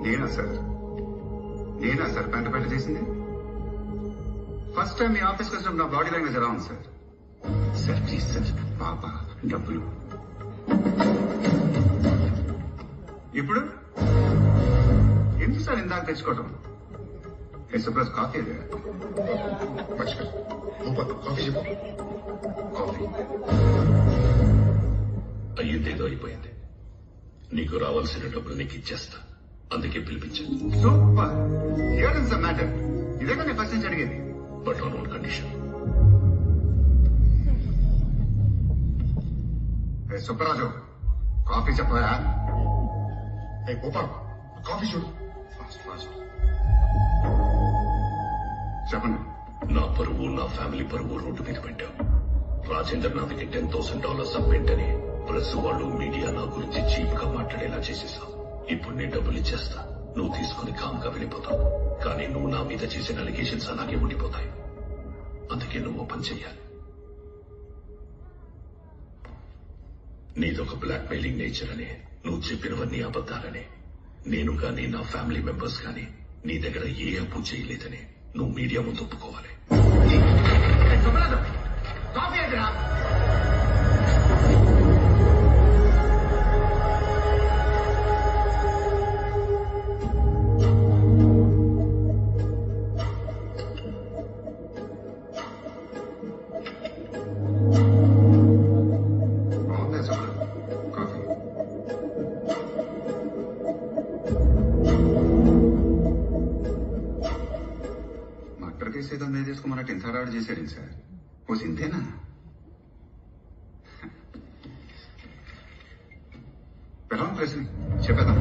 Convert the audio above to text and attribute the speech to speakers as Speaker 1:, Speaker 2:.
Speaker 1: నేనా సార్ పెంట చేసింది? ఫస్ట్ టైం మీ ఆఫీస్కి వచ్చినప్పుడు నా బాడీ లాంగ్వేజ్ ఎలా ఉంది సార్? సార్ ప్లీజ్ సార్, పాప డబ్బులు. ఇప్పుడు ఎందుకు సార్ ఇందాక తెచ్చుకోవటం? సుబ్రాజ్ కాఫీ అదే కాఫీ చెప్పు. కాఫీ
Speaker 2: అయ్యిందేదో అయిపోయింది. నీకు రావాల్సిన డబ్బులు నీకు ఇచ్చేస్తా, అందుకే పిలిపించాను.
Speaker 1: Super. Here is the matter. ఇదే కానీ ఫస్ట్ నుంచి అడిగేది.
Speaker 2: But on one condition.
Speaker 1: Subbaraju coffee చెప్పరా?
Speaker 3: గోపాల్ కాఫీ చూడు.
Speaker 1: చెప్పండి.
Speaker 2: నా పరువు, నా ఫ్యామిలీ పరువు రోడ్డు మీద పెట్టావు. రాజేంద్రనాథ్కి $10,000 అప్పేంటని ప్రెస్ వాళ్ళు, మీడియా నా గురించి చీప్ గా మాట్లాడేలా చేసేసావు. ఇప్పుడు నేను డబ్బులు ఇచ్చేస్తా, నువ్వు తీసుకుని కామ్గా వెళ్ళిపోతావు. కానీ నువ్వు నా మీద చేసిన అలిగేషన్స్ అలాగే ఉండిపోతాయి. అందుకే నువ్వు పని చెయ్యాలి. నీదొక బ్లాక్ మెయిలింగ్ నేచర్ అని, నువ్వు చెప్పినవన్నీ అబద్దాలని, నేను గాని నా ఫ్యామిలీ మెంబర్స్ గాని నీ దగ్గర ఏ అప్పు చేయలేదని నువ్వు మీడియా ముందు ఒప్పుకోవాలి.
Speaker 1: కాఫీ ఎదురా? ఏదో మీద చేసుకోమన్నట్టు ఇంత హడావిడి చేశాడు సార్. ఓ సింతేనా? పిలవం ప్రశ్న చెప్పేద్దాం.